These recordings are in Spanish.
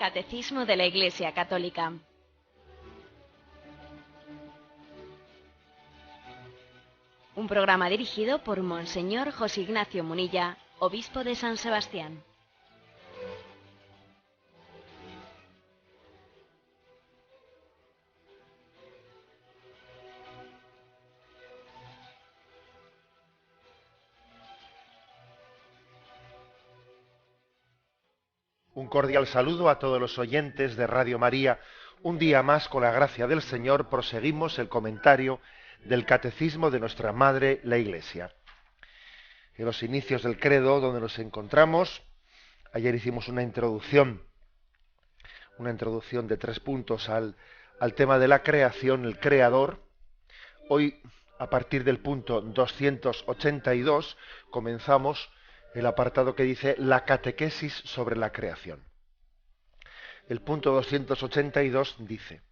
Catecismo de la Iglesia Católica. Un programa dirigido por Monseñor José Ignacio Munilla, obispo de San Sebastián. Un cordial saludo a todos los oyentes de Radio María. Un día más, con la gracia del Señor, proseguimos el comentario del Catecismo de nuestra Madre, la Iglesia. En los inicios del credo, donde nos encontramos, ayer hicimos una introducción de 3 puntos al tema de la creación, el Creador. Hoy, a partir del punto 282, comenzamos el apartado que dice la catequesis sobre la creación. El punto 282 dice: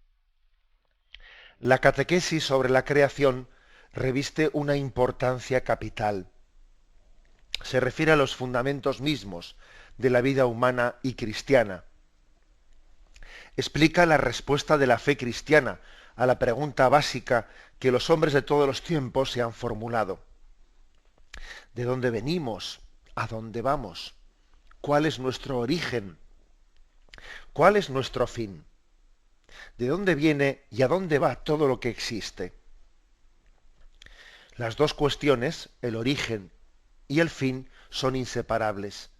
la catequesis sobre la creación reviste una importancia capital. Se refiere a los fundamentos mismos de la vida humana y cristiana. Explica la respuesta de la fe cristiana a la pregunta básica que los hombres de todos los tiempos se han formulado. ¿De dónde venimos? ¿A dónde vamos? ¿Cuál es nuestro origen? ¿Cuál es nuestro fin? ¿De dónde viene y a dónde va todo lo que existe? Las dos cuestiones, el origen y el fin, son inseparables.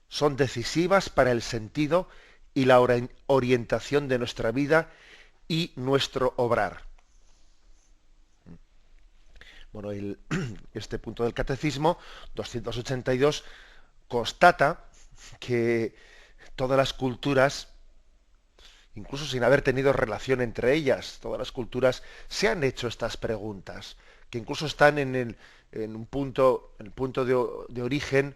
Son decisivas para el sentido y la orientación de nuestra vida y nuestro obrar. Bueno, este punto del Catecismo 282 constata que todas las culturas, incluso sin haber tenido relación entre ellas, todas las culturas se han hecho estas preguntas, que incluso están en el punto de origen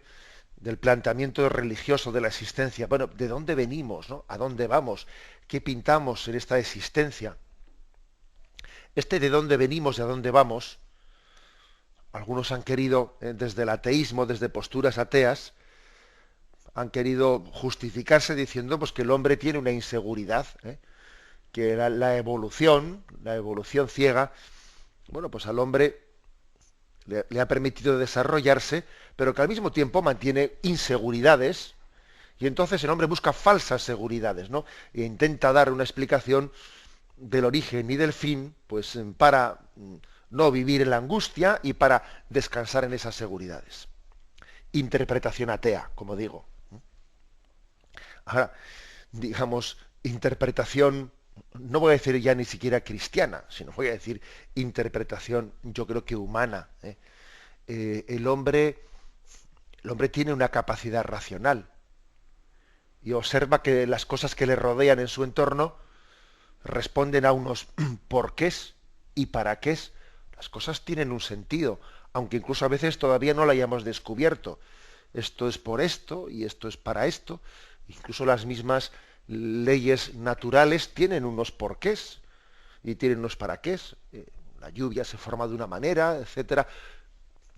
del planteamiento religioso de la existencia. Bueno, ¿de dónde venimos, no? ¿A dónde vamos? ¿Qué pintamos en esta existencia? De dónde venimos y a dónde vamos, algunos han querido, desde el ateísmo, desde posturas ateas, han querido justificarse diciendo pues, que el hombre tiene una inseguridad, que la evolución ciega, bueno, pues al hombre le ha permitido desarrollarse, pero que al mismo tiempo mantiene inseguridades, y entonces el hombre busca falsas seguridades, ¿no? E intenta dar una explicación del origen y del fin, pues para no vivir en la angustia y para descansar en esas seguridades. Interpretación atea, como digo. Ahora, digamos, interpretación, no voy a decir ya ni siquiera cristiana, sino voy a decir interpretación, yo creo que humana. El hombre tiene una capacidad racional y observa que las cosas que le rodean en su entorno responden a unos porqués y para qué. Las cosas tienen un sentido, aunque incluso a veces todavía no lo hayamos descubierto. Esto es por esto y esto es para esto. Incluso las mismas leyes naturales tienen unos porqués y tienen unos para qué. La lluvia se forma de una manera, etcétera.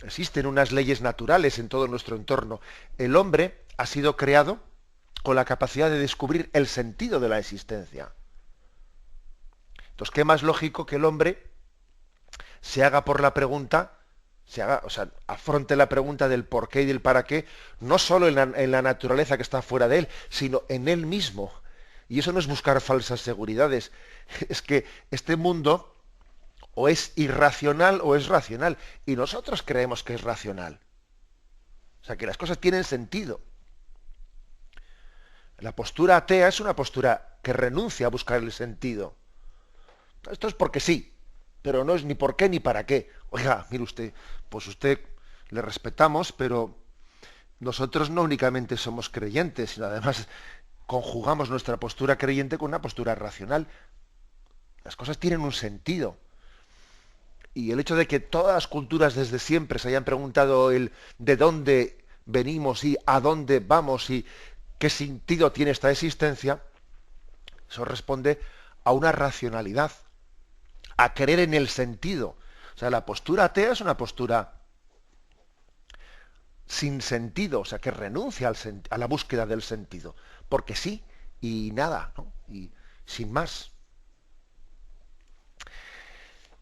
Existen unas leyes naturales en todo nuestro entorno. El hombre ha sido creado con la capacidad de descubrir el sentido de la existencia. Entonces, ¿qué más lógico que el hombre se haga por la pregunta, afronte la pregunta del por qué y del para qué, no solo en la naturaleza que está fuera de él, sino en él mismo? Y eso no es buscar falsas seguridades, es que este mundo o es irracional o es racional, y nosotros creemos que es racional. O sea, que las cosas tienen sentido. La postura atea es una postura que renuncia a buscar el sentido. Esto es porque sí, pero no es ni por qué ni para qué. Oiga, mire usted, pues usted le respetamos, pero nosotros no únicamente somos creyentes, sino además conjugamos nuestra postura creyente con una postura racional. Las cosas tienen un sentido. Y el hecho de que todas las culturas desde siempre se hayan preguntado el de dónde venimos y a dónde vamos y qué sentido tiene esta existencia, eso responde a una racionalidad, a creer en el sentido. O sea, la postura atea es una postura sin sentido, o sea, que renuncia a la búsqueda del sentido, porque sí y nada, ¿no? Y sin más.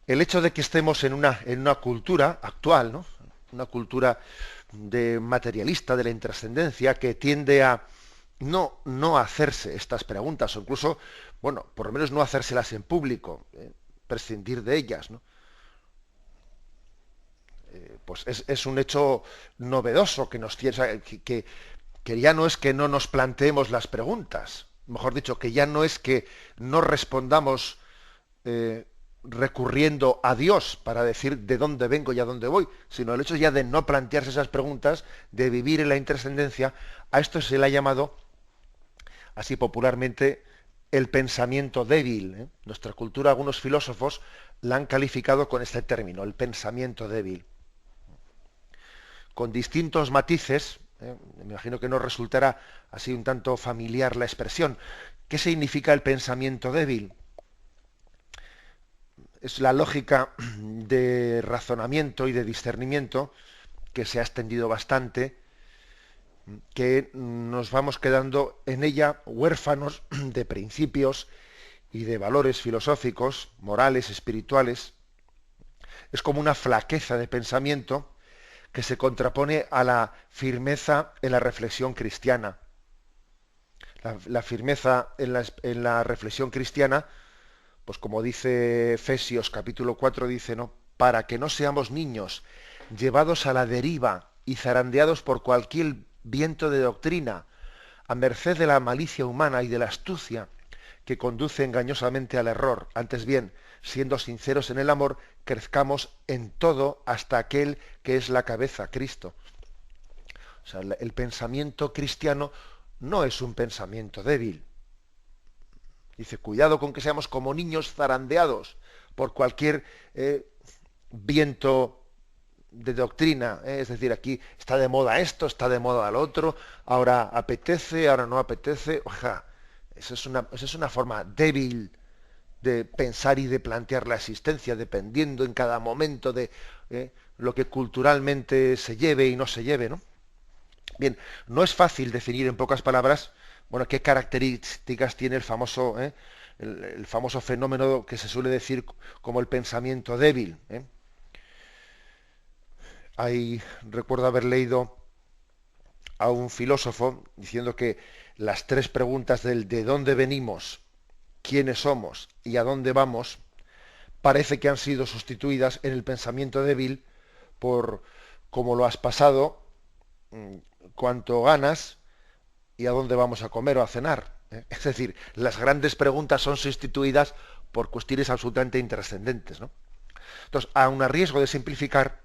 El hecho de que estemos en una cultura actual, ¿no? Una cultura de materialista, de la intrascendencia, que tiende a no hacerse estas preguntas, o incluso, bueno, por lo menos no hacérselas en público, prescindir de ellas, ¿no? Pues es un hecho novedoso que nos tiene, o sea, que ya no es que no nos planteemos las preguntas, mejor dicho, que ya no es que no respondamos eh, recurriendo a Dios para decir de dónde vengo y a dónde voy, sino el hecho ya de no plantearse esas preguntas, de vivir en la intrascendencia. A esto se le ha llamado, así popularmente, el pensamiento débil, ¿eh? Nuestra cultura, algunos filósofos la han calificado con este término, el pensamiento débil. Con distintos matices, me imagino que nos resultará así un tanto familiar la expresión. ¿Qué significa el pensamiento débil? Es la lógica de razonamiento y de discernimiento que se ha extendido bastante, que nos vamos quedando en ella huérfanos de principios y de valores filosóficos, morales, espirituales. Es como una flaqueza de pensamiento que se contrapone a la firmeza en la reflexión cristiana. La firmeza en la reflexión cristiana, pues como dice Efesios capítulo 4, dice, ¿no? Para que no seamos niños llevados a la deriva y zarandeados por cualquier viento de doctrina, a merced de la malicia humana y de la astucia que conduce engañosamente al error. Antes bien, siendo sinceros en el amor, crezcamos en todo hasta aquel que es la cabeza, Cristo. O sea, el pensamiento cristiano no es un pensamiento débil. Dice, cuidado con que seamos como niños zarandeados por cualquier viento de doctrina, es decir, aquí está de moda esto, está de moda lo otro, ahora apetece, ahora no apetece. Oja, esa es una forma débil de pensar y de plantear la existencia, dependiendo en cada momento de lo que culturalmente se lleve y no se lleve, ¿no? Bien, no es fácil definir en pocas palabras, bueno, qué características tiene el famoso fenómeno que se suele decir como el pensamiento débil. Recuerdo haber leído a un filósofo diciendo que las tres preguntas del de dónde venimos, quiénes somos y a dónde vamos, parece que han sido sustituidas en el pensamiento débil por cómo lo has pasado, cuánto ganas y a dónde vamos a comer o a cenar. Es decir, las grandes preguntas son sustituidas por cuestiones absolutamente intrascendentes, ¿no? Entonces, aun a riesgo de simplificar,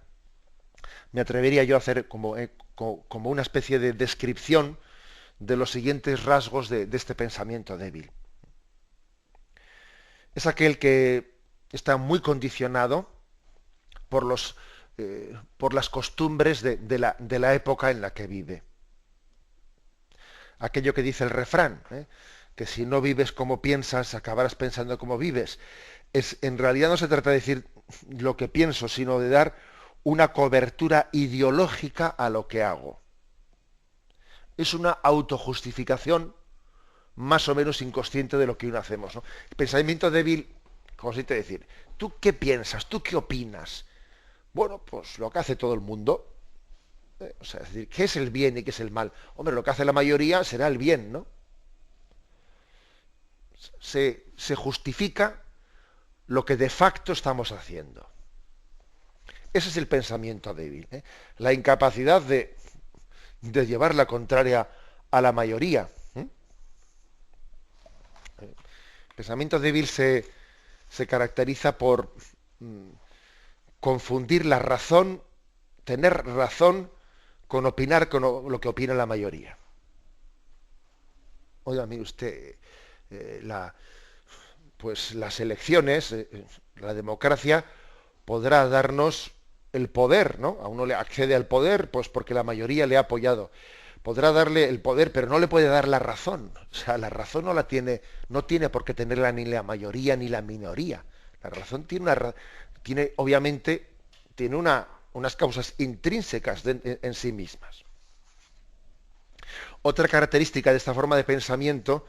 me atrevería yo a hacer como una especie de descripción de los siguientes rasgos de este pensamiento débil. Es aquel que está muy condicionado por las costumbres de la época en la que vive. Aquello que dice el refrán, que si no vives como piensas, acabarás pensando como vives. En realidad no se trata de decir lo que pienso, sino de dar una cobertura ideológica a lo que hago. Es una autojustificación más o menos inconsciente de lo que uno hacemos, ¿no? El pensamiento débil consiste en decir, ¿tú qué piensas? ¿Tú qué opinas? Bueno, pues lo que hace todo el mundo. O sea, es decir, ¿qué es el bien y qué es el mal? Hombre, lo que hace la mayoría será el bien, ¿no? Se justifica lo que de facto estamos haciendo. Ese es el pensamiento débil, ¿eh? La incapacidad de llevar la contraria a la mayoría. El pensamiento débil se caracteriza por confundir la razón, tener razón, con opinar con lo que opina la mayoría. Oiga, mire usted, las elecciones, la democracia podrá darnos el poder, ¿no? A uno le accede al poder, pues porque la mayoría le ha apoyado. Podrá darle el poder, pero no le puede dar la razón. O sea, la razón no la tiene, no tiene por qué tenerla ni la mayoría ni la minoría. La razón obviamente, tiene unas causas intrínsecas en sí mismas. Otra característica de esta forma de pensamiento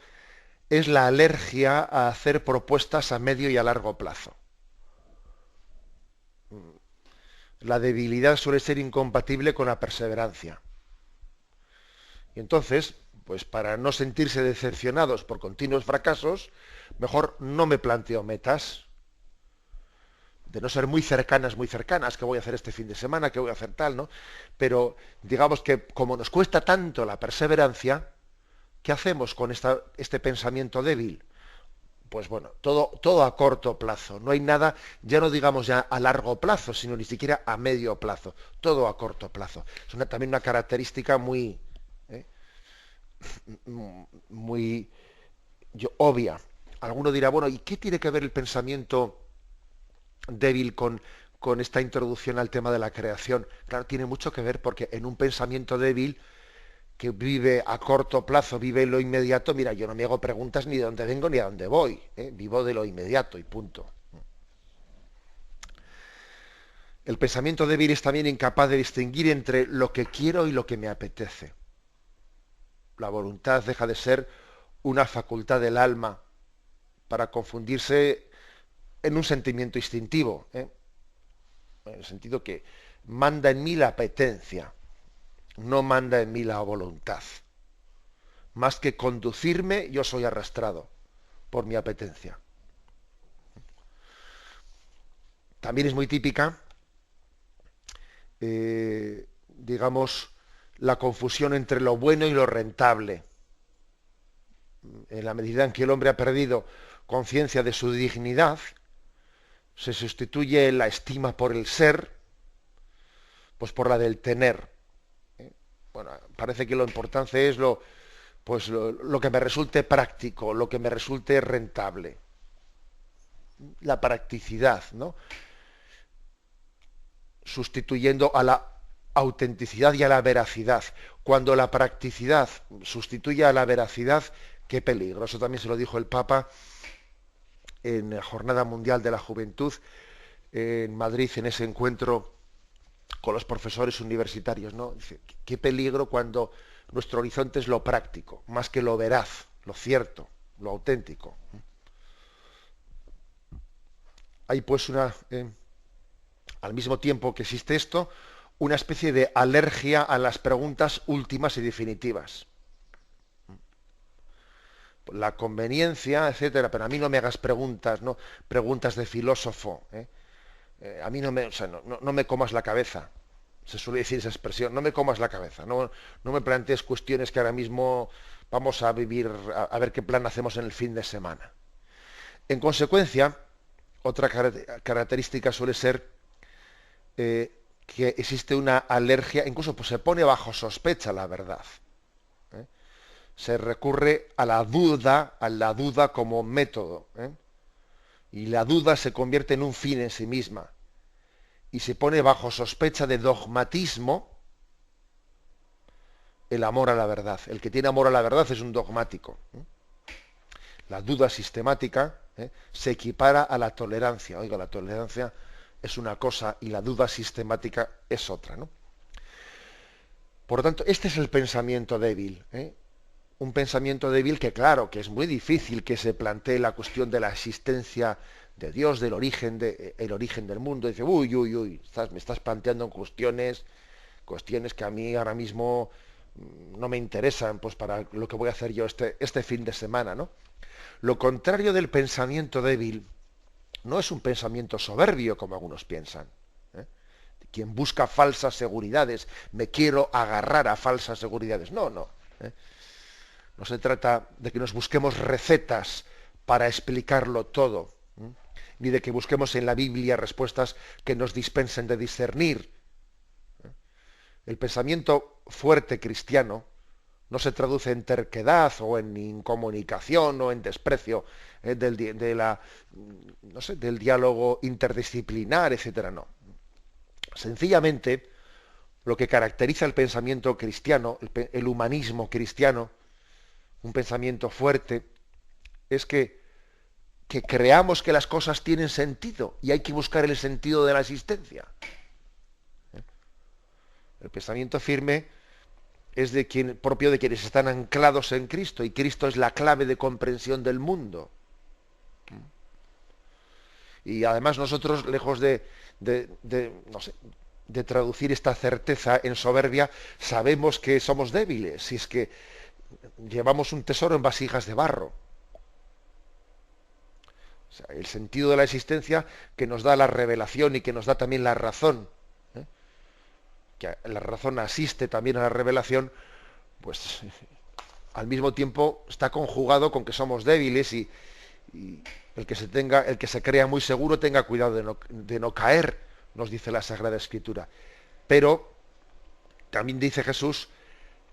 es la alergia a hacer propuestas a medio y a largo plazo. La debilidad suele ser incompatible con la perseverancia. Y entonces, pues para no sentirse decepcionados por continuos fracasos, mejor no me planteo metas, de no ser muy cercanas, ¿qué voy a hacer este fin de semana? ¿Qué voy a hacer tal? ¿No? Pero digamos que como nos cuesta tanto la perseverancia, ¿qué hacemos con este pensamiento débil? Pues bueno, todo a corto plazo. No hay nada, ya no digamos ya a largo plazo, sino ni siquiera a medio plazo. Todo a corto plazo. Es también una característica ¿eh? muy obvia. Alguno dirá, bueno, ¿y qué tiene que ver el pensamiento débil con esta introducción al tema de la creación? Claro, tiene mucho que ver porque en un pensamiento débil que vive a corto plazo, vive en lo inmediato, mira, yo no me hago preguntas ni de dónde vengo ni a dónde voy, ¿eh? Vivo de lo inmediato y punto. El pensamiento débil es también incapaz de distinguir entre lo que quiero y lo que me apetece. La voluntad deja de ser una facultad del alma para confundirse en un sentimiento instintivo, ¿eh? En el sentido que manda en mí la apetencia, no manda en mí la voluntad. Más que conducirme, yo soy arrastrado por mi apetencia. También es muy típica, digamos, la confusión entre lo bueno y lo rentable. En la medida en que el hombre ha perdido conciencia de su dignidad, se sustituye la estima por el ser, pues por la del tener. Bueno, parece que lo importante es lo que me resulte práctico, lo que me resulte rentable. La practicidad, ¿no? Sustituyendo a la autenticidad y a la veracidad. Cuando la practicidad sustituye a la veracidad, qué peligro. Eso también se lo dijo el Papa en la Jornada Mundial de la Juventud en Madrid, en ese encuentro con los profesores universitarios, ¿no? Dice, qué peligro cuando nuestro horizonte es lo práctico, más que lo veraz, lo cierto, lo auténtico. Hay pues al mismo tiempo que existe esto, una especie de alergia a las preguntas últimas y definitivas. La conveniencia, etcétera, pero a mí no me hagas preguntas, ¿no? Preguntas de filósofo, ¿eh? A mí no me comas la cabeza. Se suele decir esa expresión, no me comas la cabeza, no me plantees cuestiones que ahora mismo vamos a vivir, a ver qué plan hacemos en el fin de semana. En consecuencia, otra característica suele ser que existe una alergia, incluso pues, se pone bajo sospecha la verdad. Se recurre a la duda como método, y la duda se convierte en un fin en sí misma y se pone bajo sospecha de dogmatismo el amor a la verdad. El que tiene amor a la verdad es un dogmático. La duda sistemática se equipara a la tolerancia. Oiga, la tolerancia es una cosa y la duda sistemática es otra, ¿no? Por lo tanto, este es el pensamiento débil, un pensamiento débil que, claro, que es muy difícil que se plantee la cuestión de la existencia de Dios, del origen, el origen del mundo. Dice, uy, me estás planteando cuestiones que a mí ahora mismo no me interesan, pues para lo que voy a hacer yo este fin de semana, ¿no? Lo contrario del pensamiento débil no es un pensamiento soberbio, como algunos piensan. Quien busca falsas seguridades, me quiero agarrar a falsas seguridades. No. No se trata de que nos busquemos recetas para explicarlo todo, ni de que busquemos en la Biblia respuestas que nos dispensen de discernir. El pensamiento fuerte cristiano no se traduce en terquedad o en incomunicación o en desprecio del diálogo interdisciplinar, etcétera. No. Sencillamente, lo que caracteriza el pensamiento cristiano, el humanismo cristiano, un pensamiento fuerte, es que creamos que las cosas tienen sentido y hay que buscar el sentido de la existencia. El pensamiento firme es propio de quienes están anclados en Cristo, y Cristo es la clave de comprensión del mundo. Y además nosotros, lejos no sé, de traducir esta certeza en soberbia, sabemos que somos débiles, si es que llevamos un tesoro en vasijas de barro. O sea, el sentido de la existencia que nos da la revelación y que nos da también la razón, ¿eh? Que la razón asiste también a la revelación, pues al mismo tiempo está conjugado con que somos débiles, y el que se crea muy seguro tenga cuidado de no caer, nos dice la Sagrada Escritura. Pero también dice Jesús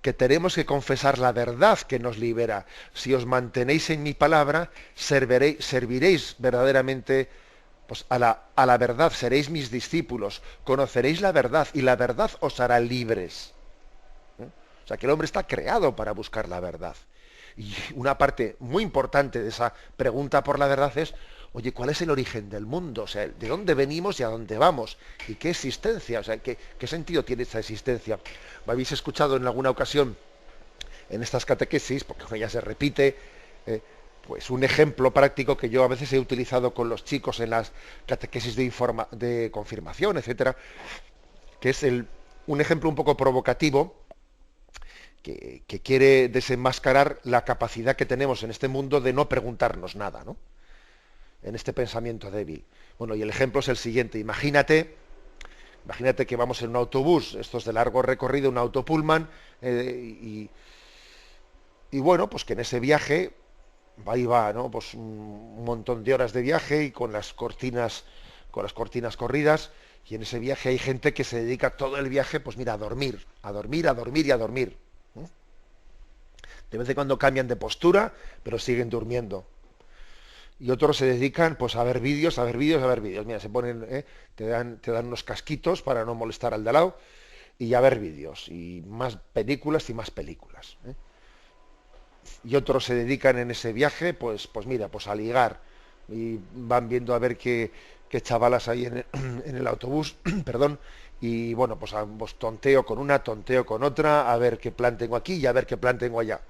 que tenemos que confesar la verdad que nos libera. Si os mantenéis en mi palabra, serviréis verdaderamente, pues, a la verdad, seréis mis discípulos, conoceréis la verdad y la verdad os hará libres. O sea, que el hombre está creado para buscar la verdad. Y una parte muy importante de esa pregunta por la verdad es, oye, ¿cuál es el origen del mundo? O sea, ¿de dónde venimos y a dónde vamos? ¿Y qué existencia? O sea, ¿qué sentido tiene esta existencia? ¿Me habéis escuchado en alguna ocasión en estas catequesis, porque ya se repite, eh, pues un ejemplo práctico que yo a veces he utilizado con los chicos en las catequesis de confirmación, etcétera, que es un ejemplo un poco provocativo, que quiere desenmascarar la capacidad que tenemos en este mundo de no preguntarnos nada, ¿no? En este pensamiento débil. Bueno, y el ejemplo es el siguiente. Imagínate que vamos en un autobús, estos de largo recorrido, un autopullman, y bueno, pues que en ese viaje va, ¿no? Pues un montón de horas de viaje y con las cortinas corridas, y en ese viaje hay gente que se dedica todo el viaje, pues mira, a dormir, a dormir, a dormir y a dormir. De vez en cuando cambian de postura, pero siguen durmiendo. Y otros se dedican, pues, a ver vídeos, a ver vídeos, a ver vídeos. Mira, se ponen, te dan unos casquitos para no molestar al de al lado, y a ver vídeos, y más películas y más películas. Y otros se dedican en ese viaje, pues mira, pues a ligar. Y van viendo a ver qué chavalas hay en el autobús, perdón, y bueno, pues tonteo con una, tonteo con otra, a ver qué plan tengo aquí y a ver qué plan tengo allá.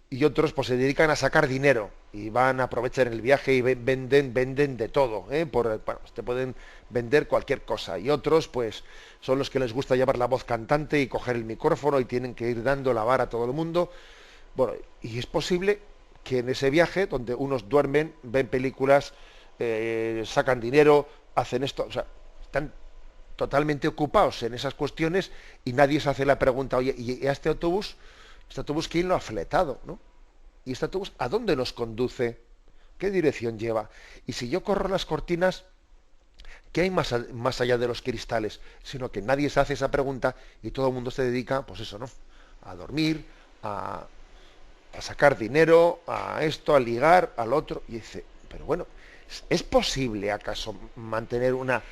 Y otros pues se dedican a sacar dinero y van a aprovechar el viaje y venden de todo, ¿eh? Bueno, te pueden vender cualquier cosa. Y otros pues son los que les gusta llevar la voz cantante y coger el micrófono y tienen que ir dando la vara a todo el mundo. Bueno, y es posible que en ese viaje, donde unos duermen, ven películas, sacan dinero, hacen esto, o sea, están totalmente ocupados en esas cuestiones, y nadie se hace la pregunta, oye, ¿y a este autobús quién lo ha fletado, ¿no? ¿Y este autobús a dónde nos conduce? ¿Qué dirección lleva? Y si yo corro las cortinas, ¿qué hay más allá de los cristales? Sino que nadie se hace esa pregunta y todo el mundo se dedica, pues eso, ¿no? A dormir, a sacar dinero, a esto, a ligar, al otro. Y dice, pero bueno, ¿es posible acaso mantener una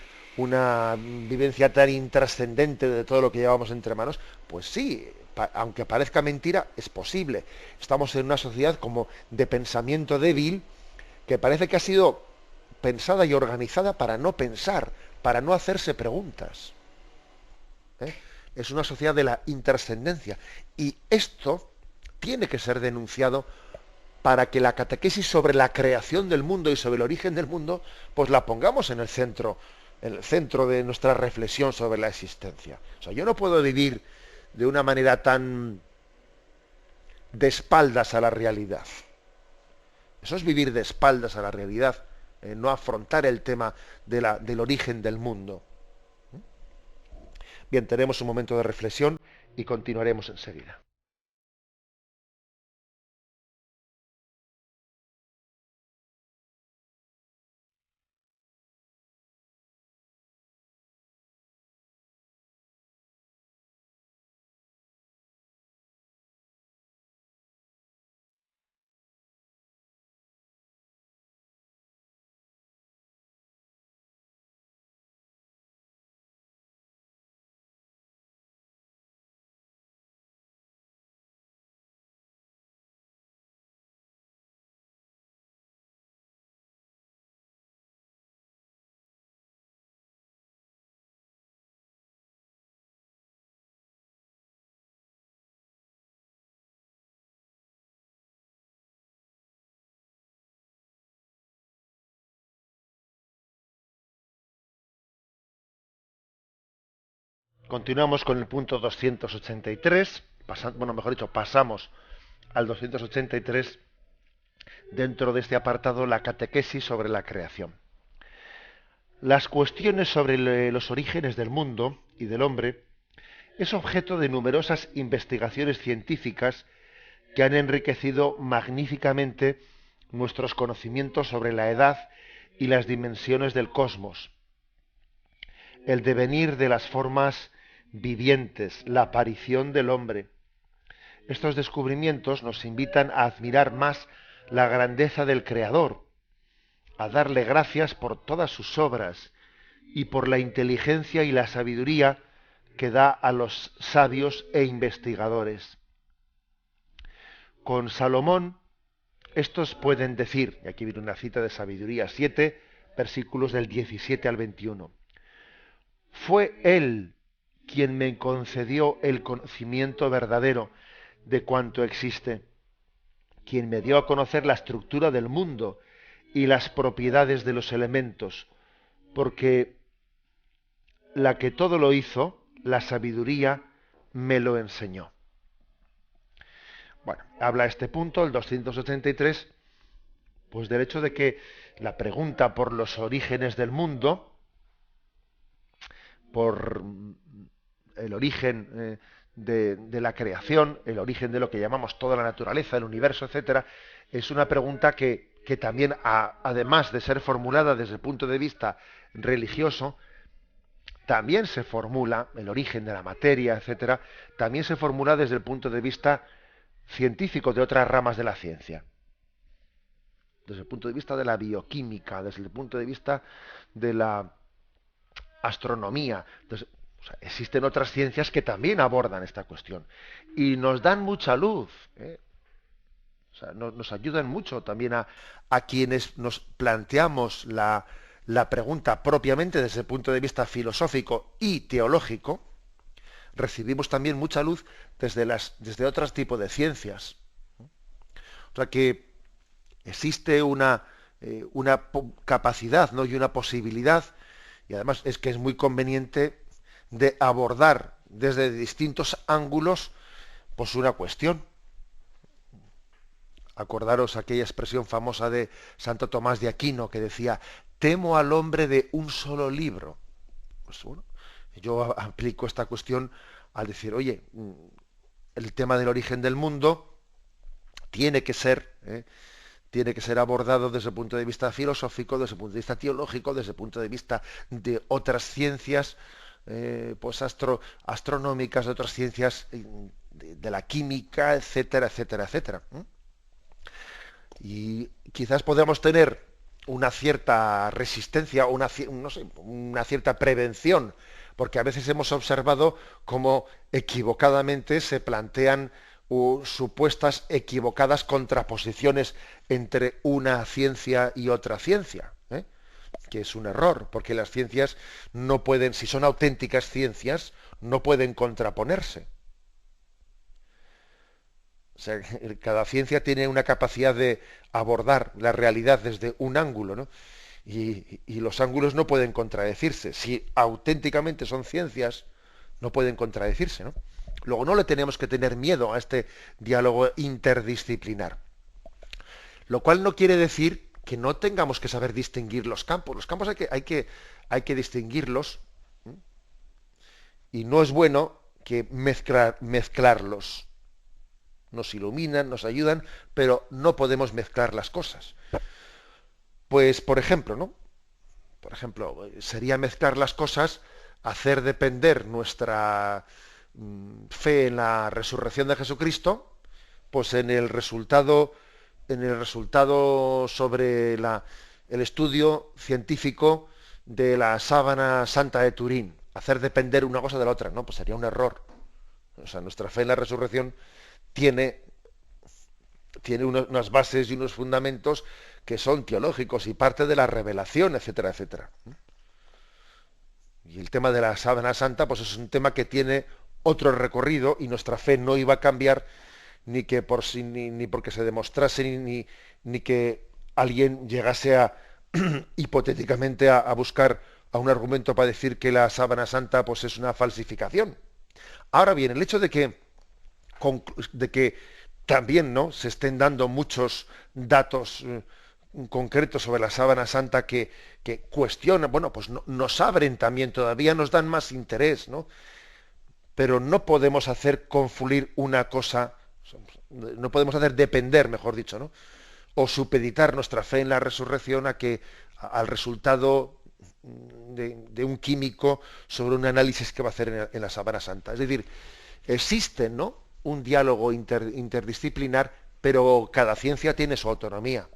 vivencia tan intrascendente de todo lo que llevamos entre manos? Pues sí, aunque parezca mentira, es posible. Estamos en una sociedad como de pensamiento débil, que parece que ha sido pensada y organizada para no pensar, para no hacerse preguntas. ¿Eh? Es una sociedad de la intrascendencia. Y esto tiene que ser denunciado para que la catequesis sobre la creación del mundo y sobre el origen del mundo, pues la pongamos en el centro de nuestra reflexión sobre la existencia. O sea, yo no puedo vivir de una manera tan de espaldas a la realidad. Eso es vivir de espaldas a la realidad, no afrontar el tema del origen del mundo. Bien, tenemos un momento de reflexión y continuaremos enseguida. Continuamos con el punto 283, pasamos al 283 dentro de este apartado, la catequesis sobre la creación. Las cuestiones sobre los orígenes del mundo y del hombre es objeto de numerosas investigaciones científicas que han enriquecido magníficamente nuestros conocimientos sobre la edad y las dimensiones del cosmos, el devenir de las formas vivientes, la aparición del hombre. Estos descubrimientos nos invitan a admirar más la grandeza del Creador, a darle gracias por todas sus obras y por la inteligencia y la sabiduría que da a los sabios e investigadores. Con Salomón, estos pueden decir, y aquí viene una cita de Sabiduría 7, versículos del 17 al 21. Fue Él quien me concedió el conocimiento verdadero de cuanto existe, quien me dio a conocer la estructura del mundo y las propiedades de los elementos, porque la que todo lo hizo, la sabiduría, me lo enseñó. Bueno, habla este punto, el 283, pues del hecho de que la pregunta por los orígenes del mundo, por el origen de la creación, el origen de lo que llamamos toda la naturaleza, el universo, etcétera, es una pregunta que también, además de ser formulada desde el punto de vista religioso, también se formula, el origen de la materia, etcétera, también se formula desde el punto de vista científico de otras ramas de la ciencia. Desde el punto de vista de la bioquímica, desde el punto de vista de la astronomía. Entonces, existen otras ciencias que también abordan esta cuestión y nos dan mucha luz, ¿eh? Nos ayudan mucho también a quienes nos planteamos la pregunta propiamente desde el punto de vista filosófico y teológico. Recibimos también mucha luz desde otros tipos de ciencias. O sea que existe una capacidad, ¿no? Y una posibilidad, y además es que es muy conveniente, de abordar desde distintos ángulos pues una cuestión. Acordaros aquella expresión famosa de Santo Tomás de Aquino que decía: temo al hombre de un solo libro. Pues bueno, yo aplico esta cuestión al decir, oye, el tema del origen del mundo tiene que ser abordado desde el punto de vista filosófico, desde el punto de vista teológico, desde el punto de vista de otras ciencias, pues astronómicas, de otras ciencias de la química, etcétera, etcétera, etcétera. Y quizás podamos tener una cierta resistencia o una cierta prevención, porque a veces hemos observado cómo equivocadamente se plantean supuestas equivocadas contraposiciones entre una ciencia y otra ciencia, que es un error, porque las ciencias no pueden, si son auténticas ciencias, no pueden contraponerse. O sea, cada ciencia tiene una capacidad de abordar la realidad desde un ángulo, ¿no? Y los ángulos no pueden contradecirse. Si auténticamente son ciencias, no pueden contradecirse, ¿no? Luego no le tenemos que tener miedo a este diálogo interdisciplinar. Lo cual no quiere decir que no tengamos que saber distinguir los campos. Los campos hay que distinguirlos, ¿sí? Y no es bueno que mezclarlos. Nos iluminan, nos ayudan, pero no podemos mezclar las cosas. Pues, por ejemplo, ¿no? Por ejemplo, sería mezclar las cosas, hacer depender nuestra fe en la resurrección de Jesucristo, pues en el resultado sobre el estudio científico de la sábana santa de Turín. Hacer depender una cosa de la otra, ¿no? Pues sería un error. O sea, nuestra fe en la resurrección tiene unas bases y unos fundamentos que son teológicos y parte de la revelación, etcétera, etcétera. Y el tema de la sábana santa, pues es un tema que tiene otro recorrido y nuestra fe no iba a cambiar ni porque se demostrase ni que alguien llegase hipotéticamente a buscar a un argumento para decir que la sábana santa pues es una falsificación. Ahora bien, el hecho de que también, ¿no?, se estén dando muchos datos concretos sobre la sábana santa que cuestionan, bueno, pues nos abren también, todavía nos dan más interés, ¿no? Pero no podemos hacer confluir una cosa, no podemos hacer depender, mejor dicho, ¿no?, o supeditar nuestra fe en la resurrección al resultado de un químico sobre un análisis que va a hacer en la sábana santa. Es decir, existe, ¿no?, un diálogo interdisciplinar, pero cada ciencia tiene su autonomía.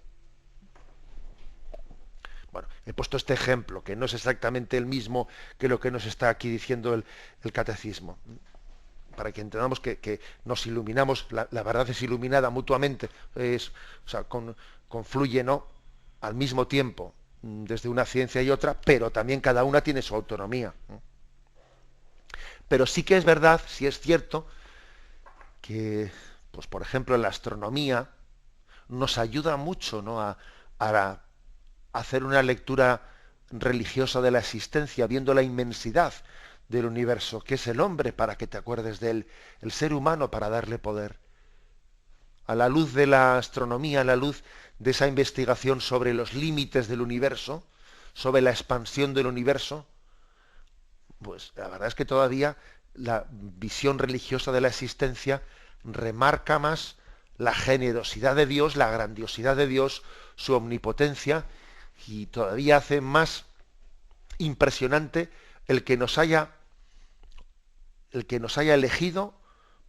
Bueno, he puesto este ejemplo, que no es exactamente el mismo que lo que nos está aquí diciendo el catecismo, para que entendamos que nos iluminamos, la verdad es iluminada mutuamente, o sea, confluye, ¿no?, al mismo tiempo, desde una ciencia y otra, pero también cada una tiene su autonomía. Pero sí que es verdad, sí es cierto, que, pues por ejemplo, la astronomía nos ayuda mucho, ¿no?, a hacer una lectura religiosa de la existencia, viendo la inmensidad del universo, que es el hombre para que te acuerdes de él, el ser humano para darle poder. A la luz de la astronomía, a la luz de esa investigación sobre los límites del universo, sobre la expansión del universo, pues la verdad es que todavía la visión religiosa de la existencia remarca más la generosidad de Dios, la grandiosidad de Dios, su omnipotencia, y todavía hace más impresionante el que nos haya elegido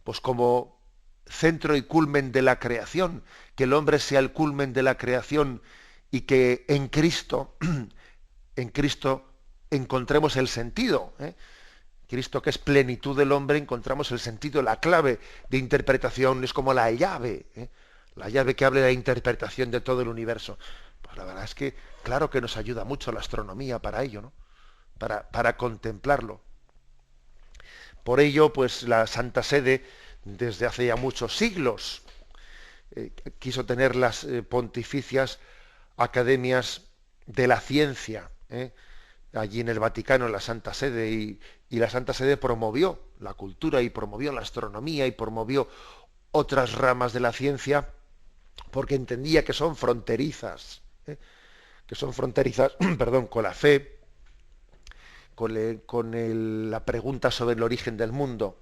pues como centro y culmen de la creación, que el hombre sea el culmen de la creación y que en Cristo encontremos el sentido, ¿eh? Cristo, que es plenitud del hombre, encontramos el sentido, la clave de interpretación, es como la llave, ¿eh?, la llave que abre la interpretación de todo el universo. Pues la verdad es que, claro que nos ayuda mucho la astronomía para ello, ¿no?, para contemplarlo. Por ello, pues la Santa Sede, desde hace ya muchos siglos, quiso tener las pontificias academias de la ciencia, allí en el Vaticano, en la Santa Sede, y la Santa Sede promovió la cultura y promovió la astronomía y promovió otras ramas de la ciencia, porque entendía que son fronterizas, perdón, con la fe, la pregunta sobre el origen del mundo.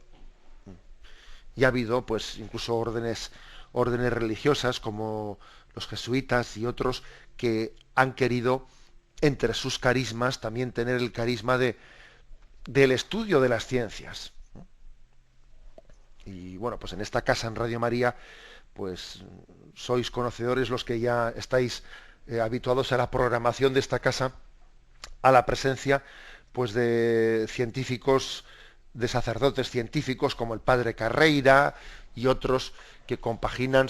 Y ha habido, pues, incluso órdenes religiosas como los jesuitas y otros que han querido, entre sus carismas, también tener el carisma del estudio de las ciencias. Y bueno, pues en esta casa, en Radio María, pues sois conocedores los que ya estáis habituados a la programación de esta casa, a la presencia pues de científicos, de sacerdotes científicos como el padre Carreira y otros que compaginan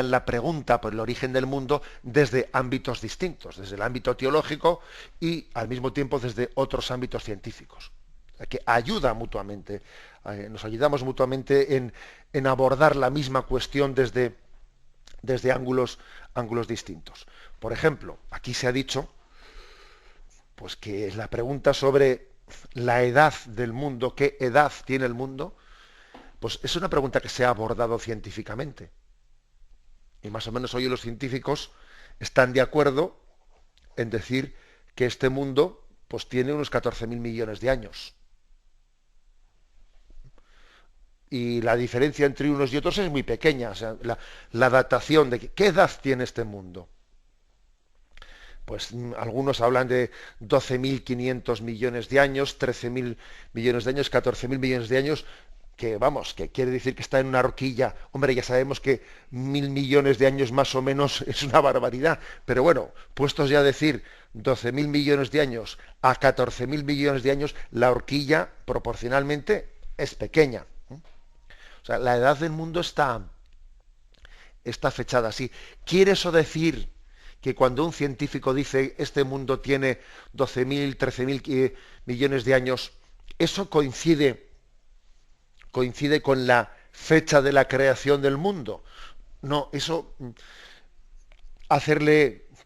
la pregunta por el origen del mundo desde ámbitos distintos, desde el ámbito teológico y al mismo tiempo desde otros ámbitos científicos, que ayuda mutuamente, nos ayudamos mutuamente en abordar la misma cuestión desde ángulos distintos. Por ejemplo, aquí se ha dicho pues que la pregunta sobre la edad del mundo, qué edad tiene el mundo, pues es una pregunta que se ha abordado científicamente. Y más o menos hoy los científicos están de acuerdo en decir que este mundo pues tiene unos 14.000 millones de años. Y la diferencia entre unos y otros es muy pequeña. O sea, la datación de qué edad tiene este mundo. Pues algunos hablan de 12.500 millones de años, 13.000 millones de años, 14.000 millones de años, que vamos, que quiere decir que está en una horquilla. Hombre, ya sabemos que 1.000 millones de años más o menos es una barbaridad, pero bueno, puestos ya a decir 12.000 millones de años a 14.000 millones de años, la horquilla proporcionalmente es pequeña. O sea, la edad del mundo está fechada así. ¿Quiere eso decir que cuando un científico dice este mundo tiene 12.000, 13.000 millones de años, eso coincide con la fecha de la creación del mundo? No, eso,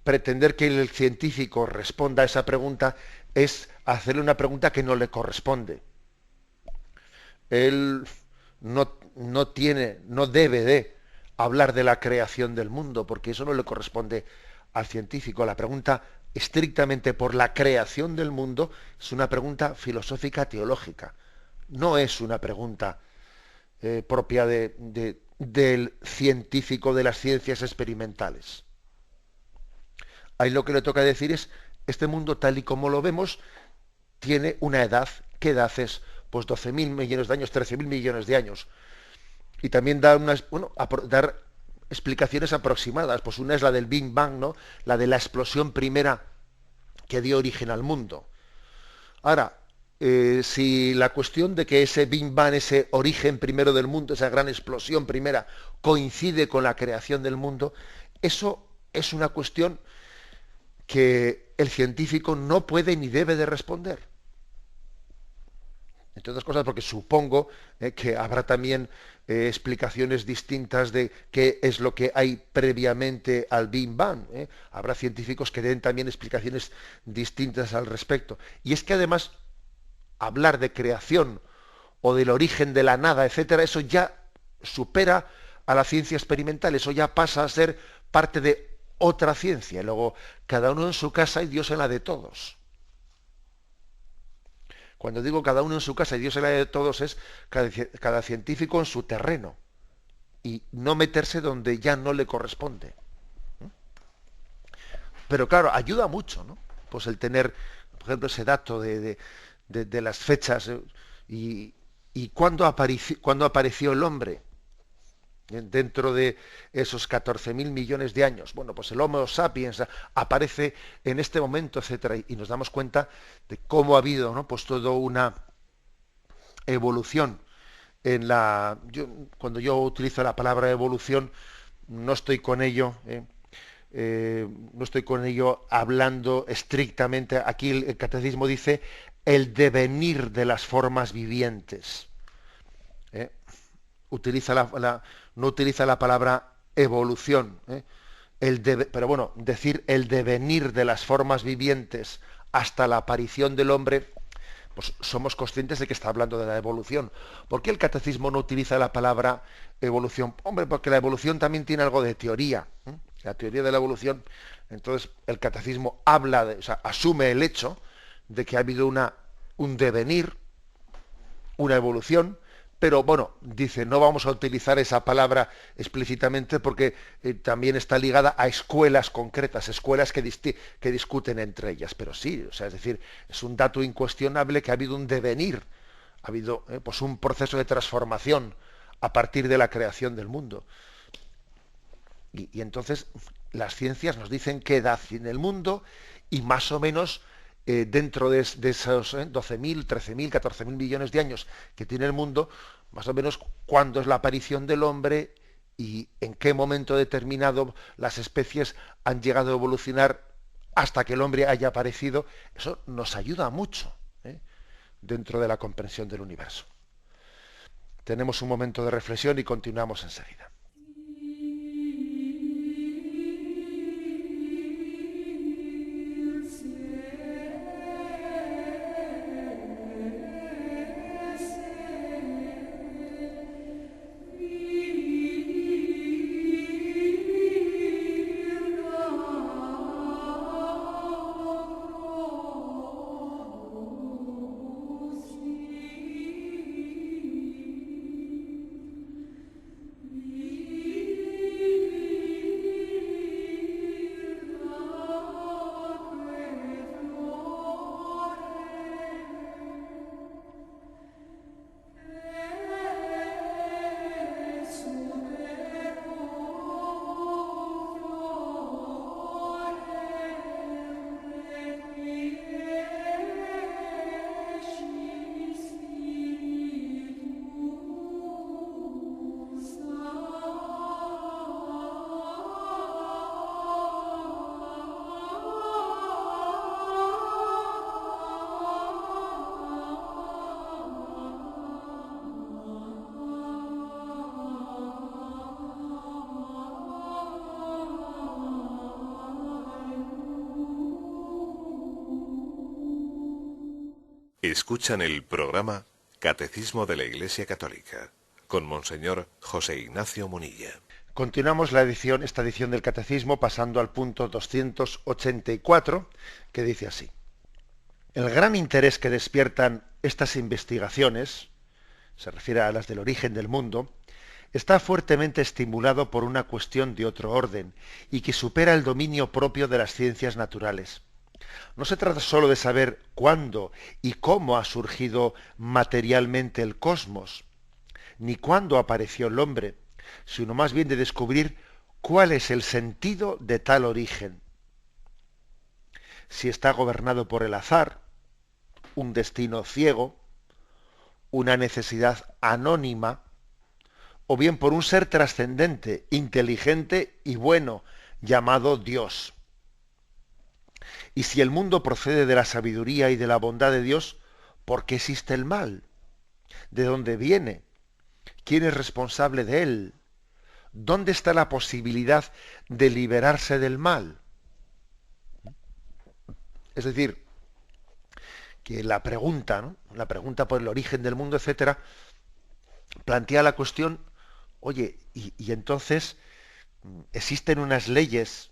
pretender que el científico responda a esa pregunta es hacerle una pregunta que no le corresponde. Él no tiene, no debe de hablar de la creación del mundo, porque eso no le corresponde al científico. La pregunta estrictamente por la creación del mundo es una pregunta filosófica teológica. No es una pregunta propia del científico de las ciencias experimentales. Ahí lo que le toca decir es, este mundo tal y como lo vemos, tiene una edad. ¿Qué edad es? Pues 12.000 millones de años, 13.000 millones de años. Y también dar explicaciones aproximadas. Pues una es la del Big Bang, ¿no? La de la explosión primera que dio origen al mundo. Ahora, si la cuestión de que ese Big Bang, ese origen primero del mundo, esa gran explosión primera, coincide con la creación del mundo, eso es una cuestión que el científico no puede ni debe de responder. Entre otras cosas porque supongo que habrá también explicaciones distintas de qué es lo que hay previamente al Big Bang. Habrá científicos que den también explicaciones distintas al respecto. Y es que además hablar de creación o del origen de la nada, etcétera, eso ya supera a la ciencia experimental, eso ya pasa a ser parte de otra ciencia. Luego, cada uno en su casa y Dios en la de todos. Cuando digo cada uno en su casa y Dios en la de todos, es cada científico en su terreno y no meterse donde ya no le corresponde. Pero claro, ayuda mucho, ¿no? Pues el tener, por ejemplo, ese dato de las fechas y cuándo apareció el hombre dentro de esos 14.000 millones de años. Bueno, pues el Homo sapiens aparece en este momento, etcétera, y nos damos cuenta de cómo ha habido, ¿no? Pues toda una evolución cuando yo utilizo la palabra evolución, no estoy con ello. No estoy con ello hablando estrictamente. Aquí el catecismo dice el devenir de las formas vivientes. No utiliza la palabra evolución. Pero bueno, decir el devenir de las formas vivientes hasta la aparición del hombre, pues somos conscientes de que está hablando de la evolución. ¿Por qué el catecismo no utiliza la palabra evolución? Hombre, porque la evolución también tiene algo de teoría. La teoría de la evolución, entonces el catecismo asume el hecho de que ha habido un devenir, una evolución, pero bueno, dice, no vamos a utilizar esa palabra explícitamente porque también está ligada a escuelas concretas, escuelas que discuten entre ellas. Pero sí, es decir, es un dato incuestionable que ha habido un devenir, ha habido pues un proceso de transformación a partir de la creación del mundo. Y entonces las ciencias nos dicen qué edad tiene el mundo y más o menos dentro de esos 12.000, 13.000, 14.000 millones de años que tiene el mundo, más o menos cuándo es la aparición del hombre y en qué momento determinado las especies han llegado a evolucionar hasta que el hombre haya aparecido. Eso nos ayuda mucho dentro de la comprensión del universo. Tenemos un momento de reflexión y continuamos enseguida. Escuchan el programa Catecismo de la Iglesia Católica con Monseñor José Ignacio Munilla. Continuamos esta edición del Catecismo, pasando al punto 284, que dice así: el gran interés que despiertan estas investigaciones, se refiere a las del origen del mundo, está fuertemente estimulado por una cuestión de otro orden y que supera el dominio propio de las ciencias naturales. No se trata sólo de saber cuándo y cómo ha surgido materialmente el cosmos, ni cuándo apareció el hombre, sino más bien de descubrir cuál es el sentido de tal origen. Si está gobernado por el azar, un destino ciego, una necesidad anónima, o bien por un ser trascendente, inteligente y bueno, llamado Dios. Y si el mundo procede de la sabiduría y de la bondad de Dios, ¿por qué existe el mal? ¿De dónde viene? ¿Quién es responsable de él? ¿Dónde está la posibilidad de liberarse del mal? Es decir, que la pregunta, ¿no? La pregunta por el origen del mundo, etcétera, plantea la cuestión, oye, y entonces existen unas leyes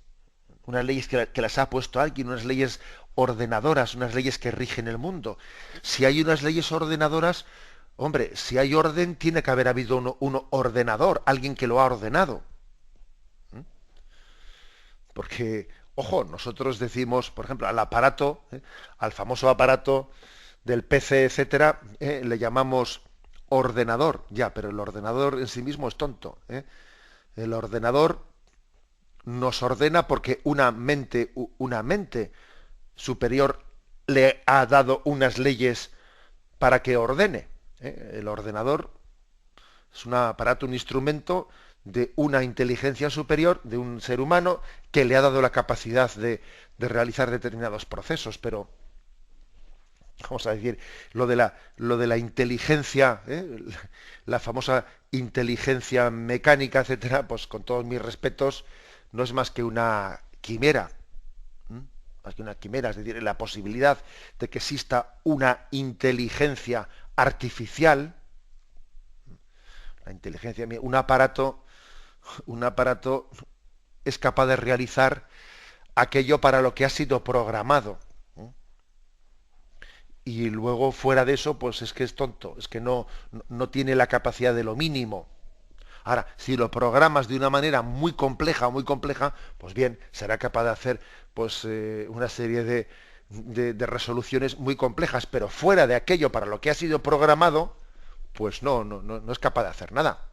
que las ha puesto alguien, unas leyes ordenadoras, unas leyes que rigen el mundo. Si hay unas leyes ordenadoras, hombre, si hay orden, tiene que haber habido un ordenador, alguien que lo ha ordenado. Porque, ojo, nosotros decimos, por ejemplo, al aparato, al famoso aparato del PC, etcétera, le llamamos ordenador, ya, pero el ordenador en sí mismo es tonto. El ordenador nos ordena porque una mente superior le ha dado unas leyes para que ordene. El ordenador es un aparato, un instrumento de una inteligencia superior, de un ser humano, que le ha dado la capacidad de realizar determinados procesos, pero vamos a decir, lo de la inteligencia, la famosa inteligencia mecánica, etcétera, pues con todos mis respetos, no es más que una quimera, más que una quimera, es decir, la posibilidad de que exista una inteligencia artificial, la inteligencia, un aparato es capaz de realizar aquello para lo que ha sido programado. Y luego fuera de eso, pues es que es tonto, es que no tiene la capacidad de lo mínimo. Ahora, si lo programas de una manera muy compleja, pues bien, será capaz de hacer pues una serie de resoluciones muy complejas, pero fuera de aquello para lo que ha sido programado, pues no es capaz de hacer nada.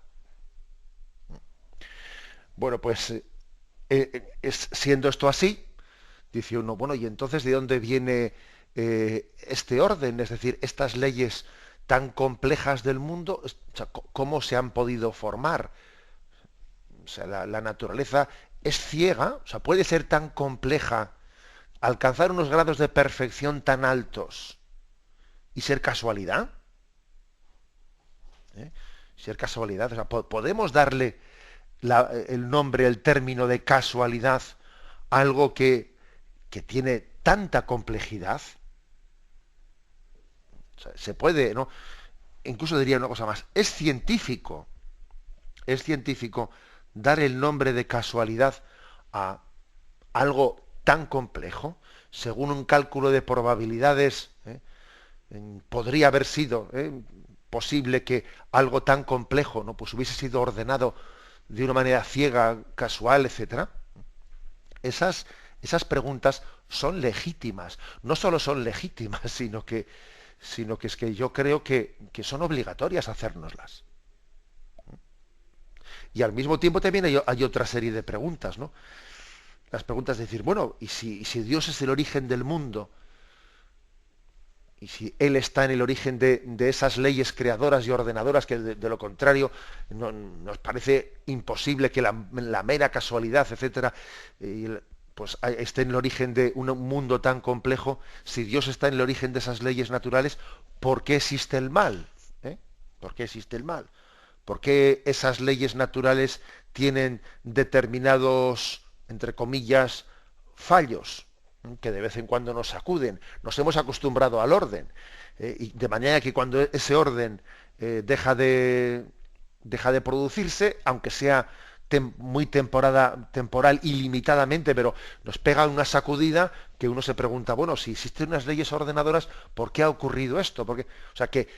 Bueno, pues siendo esto así, dice uno, bueno, ¿y entonces de dónde viene este orden? Es decir, estas leyes tan complejas del mundo, o sea, ¿cómo se han podido formar? O sea, la naturaleza es ciega, o sea, puede ser tan compleja, alcanzar unos grados de perfección tan altos y ser casualidad. Ser casualidad, o sea, podemos darle el nombre, el término de casualidad a algo que tiene tanta complejidad. O sea, se puede, ¿no? Incluso diría una cosa más, es científico dar el nombre de casualidad a algo tan complejo. Según un cálculo de probabilidades, podría haber sido posible que algo tan complejo, ¿no?, pues hubiese sido ordenado de una manera ciega, casual, etcétera. Esas preguntas son legítimas. No solo son legítimas, sino que es que yo creo que son obligatorias hacérnoslas. Y al mismo tiempo también hay otra serie de preguntas, ¿no? Las preguntas de decir, bueno, ¿y si Dios es el origen del mundo? Y si Él está en el origen de esas leyes creadoras y ordenadoras, que de lo contrario nos parece imposible que la mera casualidad, etcétera, pues esté en el origen de un mundo tan complejo. Si Dios está en el origen de esas leyes naturales, ¿por qué existe el mal? ¿Por qué existe el mal? ¿Por qué esas leyes naturales tienen determinados, entre comillas, fallos? que de vez en cuando nos sacuden. Nos hemos acostumbrado al orden, y de manera que cuando ese orden deja de producirse, aunque sea muy temporal y limitadamente, pero nos pega una sacudida que uno se pregunta, bueno, si existen unas leyes ordenadoras, ¿por qué ha ocurrido esto? Porque, o sea, que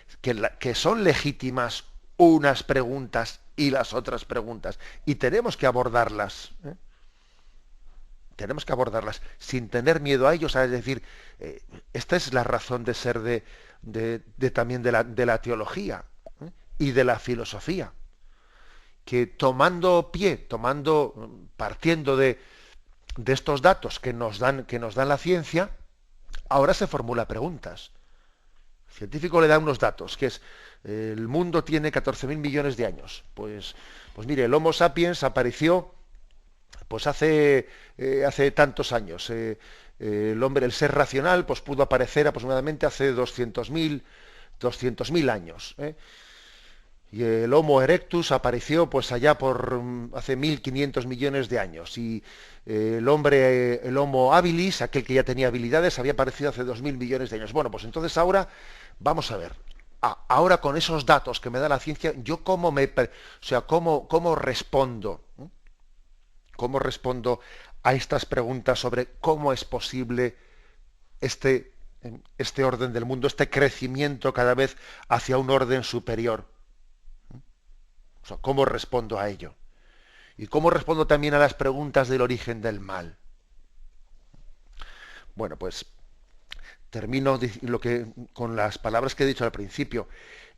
son legítimas unas preguntas y las otras preguntas, y tenemos que abordarlas. Tenemos que abordarlas sin tener miedo a ellos, es decir, esta es la razón de ser también de la teología, y de la filosofía, que partiendo de estos datos que nos dan la ciencia, ahora se formula preguntas. El científico le da unos datos, que es, el mundo tiene 14.000 millones de años. Pues mire, el Homo sapiens apareció pues hace tantos años. El hombre, el ser racional, pues pudo aparecer aproximadamente hace 200.000 años. Y el Homo erectus apareció pues allá por hace 1.500 millones de años. Y el Homo habilis, aquel que ya tenía habilidades, había aparecido hace 2.000 millones de años. Bueno, pues entonces ahora vamos a ver. Ahora con esos datos que me da la ciencia, yo cómo respondo. ¿Cómo respondo a estas preguntas sobre cómo es posible este orden del mundo, este crecimiento cada vez hacia un orden superior? O sea, ¿cómo respondo a ello? ¿Y cómo respondo también a las preguntas del origen del mal? Bueno, pues termino con las palabras que he dicho al principio.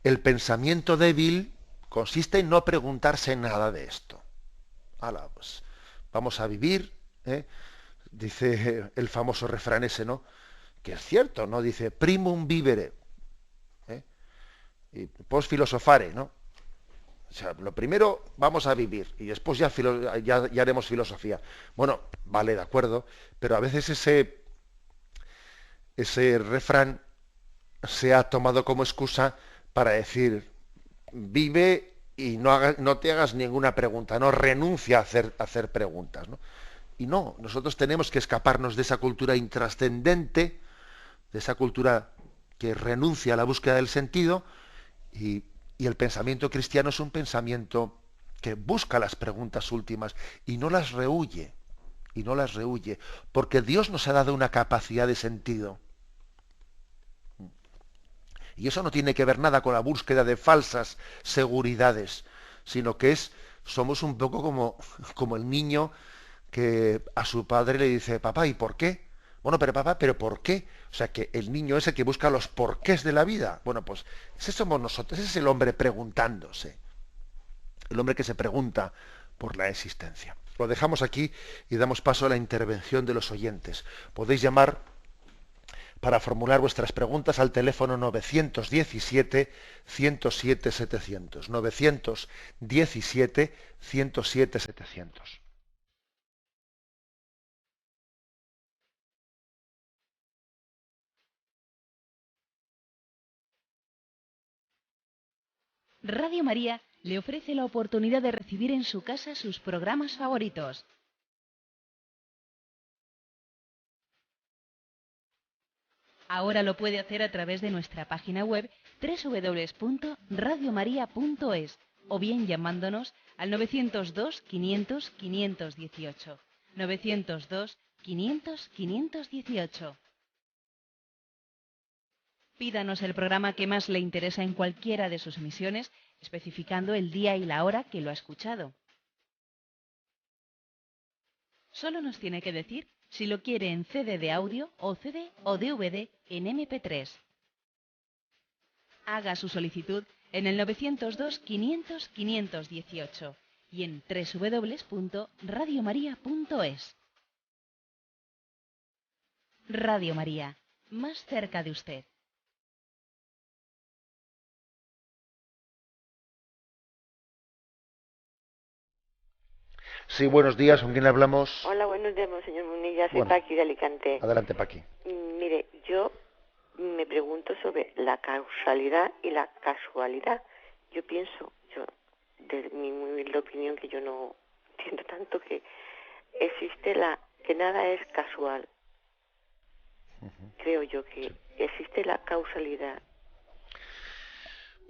El pensamiento débil consiste en no preguntarse nada de esto. Pues, vamos a vivir, dice el famoso refrán ese, ¿no? Que es cierto, ¿no? Dice primum vivere, y post filosofare, ¿no? O sea, lo primero vamos a vivir y después ya haremos filosofía. Bueno, vale, de acuerdo, pero a veces ese refrán se ha tomado como excusa para decir vive y no te hagas ninguna pregunta, no renuncia a hacer preguntas, ¿no? Y no, nosotros tenemos que escaparnos de esa cultura intrascendente, de esa cultura que renuncia a la búsqueda del sentido, y el pensamiento cristiano es un pensamiento que busca las preguntas últimas y no las rehúye, porque Dios nos ha dado una capacidad de sentido. Y eso no tiene que ver nada con la búsqueda de falsas seguridades, sino que somos un poco como el niño que a su padre le dice, papá, ¿y por qué? Bueno, pero papá, ¿pero por qué? O sea, que el niño es el que busca los porqués de la vida. Bueno, pues ese somos nosotros, ese es el hombre preguntándose. El hombre que se pregunta por la existencia. Lo dejamos aquí y damos paso a la intervención de los oyentes. Podéis llamar para formular vuestras preguntas al teléfono 917-107-700. 917-107-700. Radio María le ofrece la oportunidad de recibir en su casa sus programas favoritos. Ahora lo puede hacer a través de nuestra página web www.radiomaria.es o bien llamándonos al 902 500 518. 902 500 518. Pídanos el programa que más le interesa en cualquiera de sus emisiones, especificando el día y la hora que lo ha escuchado. Solo nos tiene que decir si lo quiere en CD de audio o CD o DVD en MP3. Haga su solicitud en el 902 500 518 y en www.radiomaria.es. Radio María, más cerca de usted. Sí, buenos días, ¿con quién hablamos? Hola, buenos días, señor Munilla, soy Bueno, Paqui de Alicante. Adelante, Paqui. Mire, yo me pregunto sobre la causalidad y la casualidad. Yo pienso, de mi humilde opinión, que yo no entiendo tanto, que existe que nada es casual. creo yo que existe la causalidad.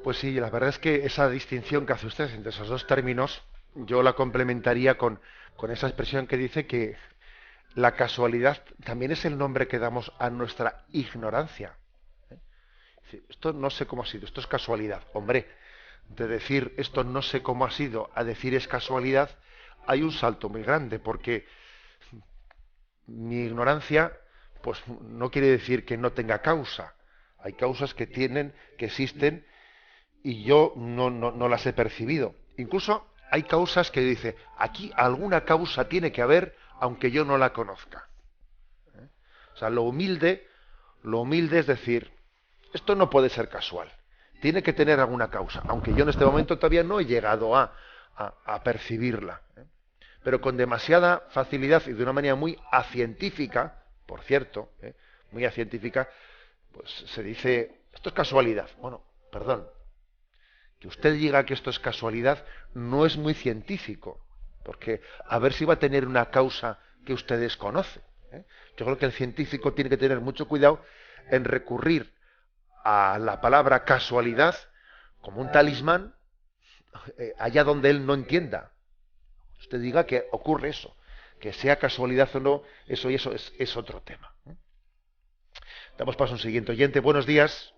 Pues sí, la verdad es que esa distinción que hace usted entre esos dos términos, yo la complementaría con esa expresión que dice que la casualidad también es el nombre que damos a nuestra ignorancia. Sí, esto no sé cómo ha sido, esto es casualidad. Hombre, de decir esto no sé cómo ha sido a decir es casualidad, hay un salto muy grande, porque mi ignorancia, pues no quiere decir que no tenga causa. Hay causas que tienen, que existen, y yo no las he percibido. Incluso hay causas que dice, aquí alguna causa tiene que haber, aunque yo no la conozca. O sea, lo humilde es decir, esto no puede ser casual, tiene que tener alguna causa, aunque yo en este momento todavía no he llegado a percibirla. Pero con demasiada facilidad y de una manera muy acientífica, por cierto, muy acientífica, pues se dice, esto es casualidad. Bueno, perdón, que usted diga que esto es casualidad no es muy científico, porque a ver si va a tener una causa que usted desconoce. Yo creo que el científico tiene que tener mucho cuidado en recurrir a la palabra casualidad como un talismán allá donde él no entienda. Usted diga que ocurre eso, que sea casualidad o no, eso es otro tema. Damos paso a un siguiente oyente. Buenos días.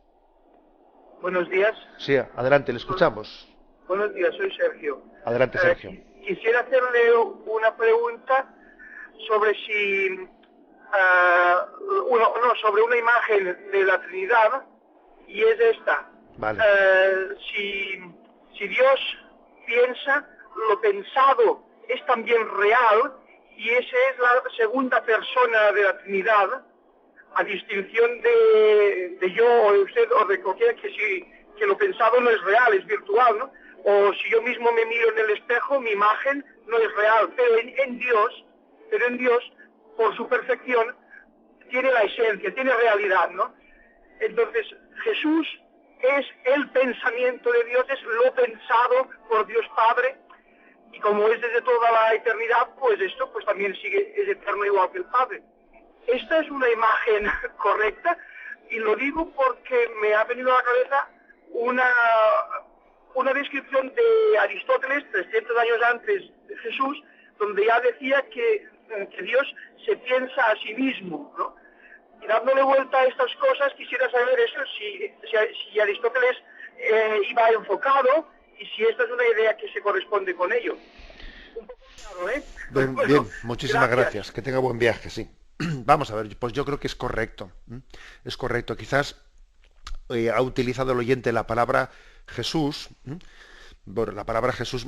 Buenos días. Sí, adelante, le escuchamos. Buenos días, soy Sergio. Adelante, Sergio. Quisiera hacerle una pregunta sobre si sobre una imagen de la Trinidad, y es esta. Vale. Si Dios piensa, lo pensado es también real, y esa es la segunda persona de la Trinidad, a distinción de yo o de usted o de cualquiera, que lo pensado no es real, es virtual, ¿no? O si yo mismo me miro en el espejo, mi imagen no es real, pero en Dios, por su perfección, tiene la esencia, tiene realidad, ¿no? Entonces, Jesús es el pensamiento de Dios, es lo pensado por Dios Padre, y como es desde toda la eternidad, pues esto pues también es eterno igual que el Padre. Esta es una imagen correcta, y lo digo porque me ha venido a la cabeza una descripción de Aristóteles, 300 años antes de Jesús, donde ya decía que Dios se piensa a sí mismo, ¿no? Y dándole vuelta a estas cosas, quisiera saber eso, si Aristóteles iba enfocado, y si esta es una idea que se corresponde con ello. Un poco claro, ¿eh? Bien, muchísimas gracias. Que tenga buen viaje, sí. Vamos a ver, pues yo creo que es correcto. Es correcto. Quizás ha utilizado el oyente la palabra Jesús. Bueno, la palabra Jesús,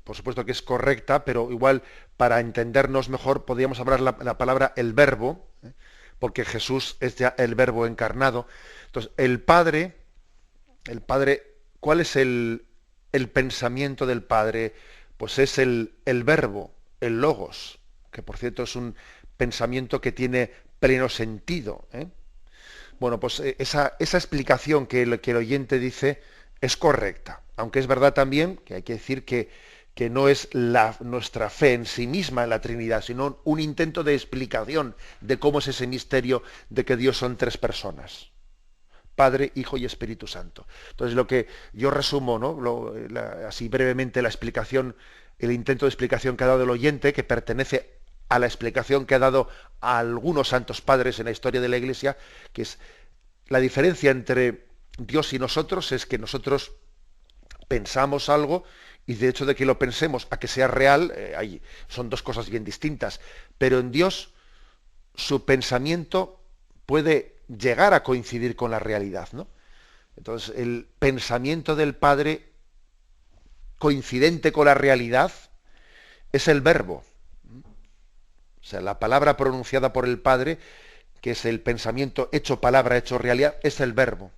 por supuesto que es correcta, pero igual para entendernos mejor podríamos hablar la palabra el verbo, porque Jesús es ya el verbo encarnado. Entonces, el Padre, ¿cuál es el pensamiento del Padre? Pues es el verbo, el logos, que por cierto es un pensamiento que tiene pleno sentido. Bueno, pues esa explicación que el oyente dice es correcta, aunque es verdad también que hay que decir que no es nuestra fe en sí misma en la Trinidad, sino un intento de explicación de cómo es ese misterio de que Dios son tres personas: Padre, Hijo y Espíritu Santo. Entonces, lo que yo resumo, ¿no? Así brevemente la explicación, el intento de explicación que ha dado el oyente, que pertenece a la explicación que ha dado a algunos santos padres en la historia de la Iglesia, que es la diferencia entre Dios y nosotros, es que nosotros pensamos algo, y de hecho de que lo pensemos a que sea real, son dos cosas bien distintas. Pero en Dios su pensamiento puede llegar a coincidir con la realidad, ¿no? Entonces, el pensamiento del Padre coincidente con la realidad es el verbo. O sea, la palabra pronunciada por el Padre, que es el pensamiento hecho palabra, hecho realidad, es el verbo.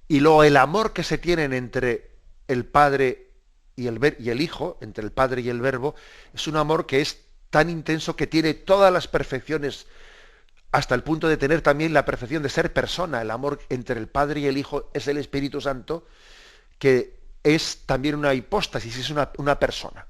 Y luego el amor que se tienen entre el Padre y el Hijo, entre el Padre y el Verbo, es un amor que es tan intenso que tiene todas las perfecciones, hasta el punto de tener también la perfección de ser persona. El amor entre el Padre y el Hijo es el Espíritu Santo, que es también una hipóstasis, es una persona.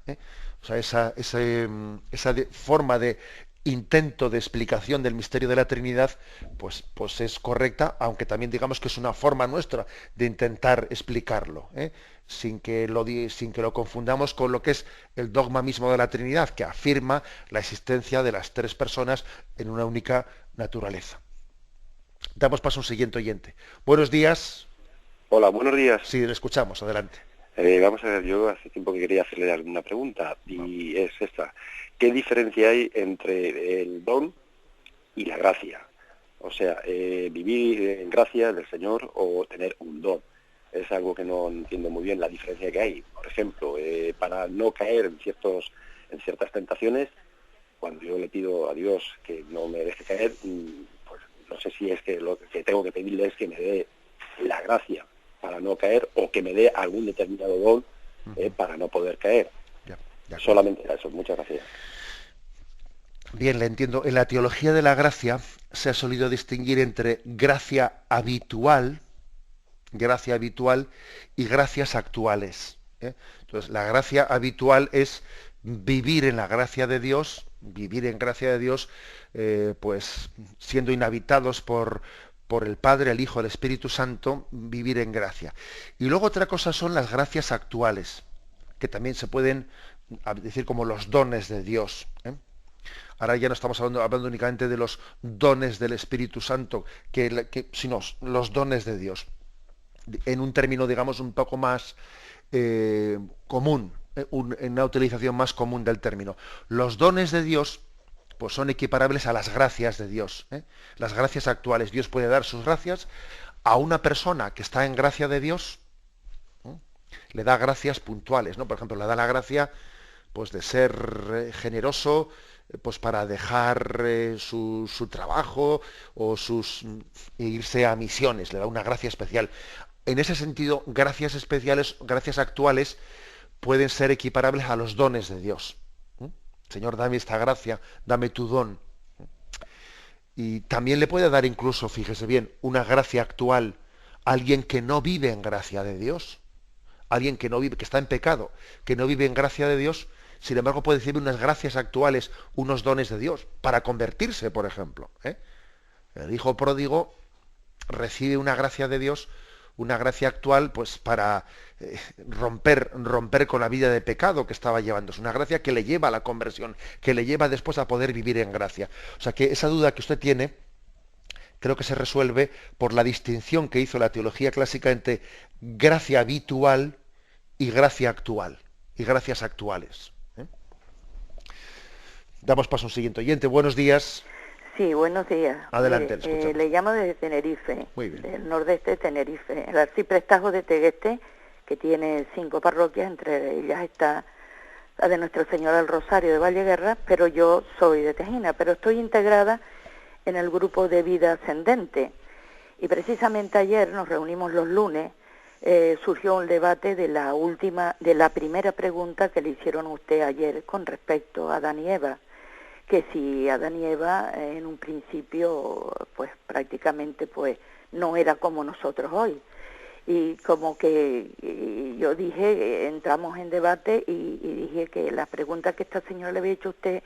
O sea, esa forma de intento de explicación del misterio de la Trinidad, pues es correcta, aunque también digamos que es una forma nuestra de intentar explicarlo, ¿eh? Sin que lo confundamos con lo que es el dogma mismo de la Trinidad, que afirma la existencia de las tres personas en una única naturaleza. Damos paso a un siguiente oyente. Buenos días. Hola, buenos días. Sí, le escuchamos, adelante. Vamos a ver, yo hace tiempo que quería hacerle alguna pregunta y es esta. ¿Qué diferencia hay entre el don y la gracia? O sea, vivir en gracia del Señor o tener un don. Es algo que no entiendo muy bien la diferencia que hay. Por ejemplo, para no caer en ciertas tentaciones, cuando yo le pido a Dios que no me deje caer, pues no sé si es que lo que tengo que pedirle es que me dé la gracia para no caer o que me dé algún determinado don para no poder caer. Solamente eso. Muchas gracias. Bien, le entiendo. En la teología de la gracia se ha solido distinguir entre gracia habitual y gracias actuales, ¿eh? Entonces, la gracia habitual es vivir en la gracia de Dios, pues siendo inhabitados por el Padre, el Hijo, el Espíritu Santo, vivir en gracia. Y luego otra cosa son las gracias actuales, que también se pueden decir como los dones de Dios, ¿eh? Ahora ya no estamos hablando únicamente de los dones del Espíritu Santo, sino los dones de Dios, en un término, digamos, un poco más común, en una utilización más común del término. Los dones de Dios pues son equiparables a las gracias de Dios, ¿eh? Las gracias actuales. Dios puede dar sus gracias a una persona que está en gracia de Dios, ¿eh? Le da gracias puntuales, ¿no? Por ejemplo, le da la gracia pues de ser generoso, pues para dejar su trabajo o irse a misiones, le da una gracia especial. En ese sentido, gracias especiales, gracias actuales, pueden ser equiparables a los dones de Dios. Señor, dame esta gracia, dame tu don. Y también le puede dar incluso, fíjese bien, una gracia actual a alguien que no vive en gracia de Dios, alguien que no vive, que está en pecado, que no vive en gracia de Dios. Sin embargo, puede recibir unas gracias actuales, unos dones de Dios, para convertirse, por ejemplo, ¿eh? El hijo pródigo recibe una gracia de Dios, una gracia actual, pues para romper con la vida de pecado que estaba llevando. Es una gracia que le lleva a la conversión, que le lleva después a poder vivir en gracia. O sea que esa duda que usted tiene, creo que se resuelve por la distinción que hizo la teología clásica entre gracia habitual y gracia actual, y gracias actuales. Damos paso a un siguiente oyente. Buenos días. Sí, buenos días. Adelante, le escuchamos. Le llamo desde Tenerife, Muy bien. del nordeste de Tenerife, el arciprestajo de Tegueste, que tiene 5 parroquias, entre ellas está la de Nuestro Señor del Rosario de Valleguerra, pero yo soy de Tejina, pero estoy integrada en el grupo de Vida Ascendente. Y precisamente ayer nos reunimos los lunes, surgió un debate de la primera pregunta que le hicieron a usted ayer con respecto a Adán y Eva, que si Adán y Eva en un principio pues prácticamente pues no era como nosotros hoy. Y como que yo dije, entramos en debate y dije que la pregunta que esta señora le había hecho a usted,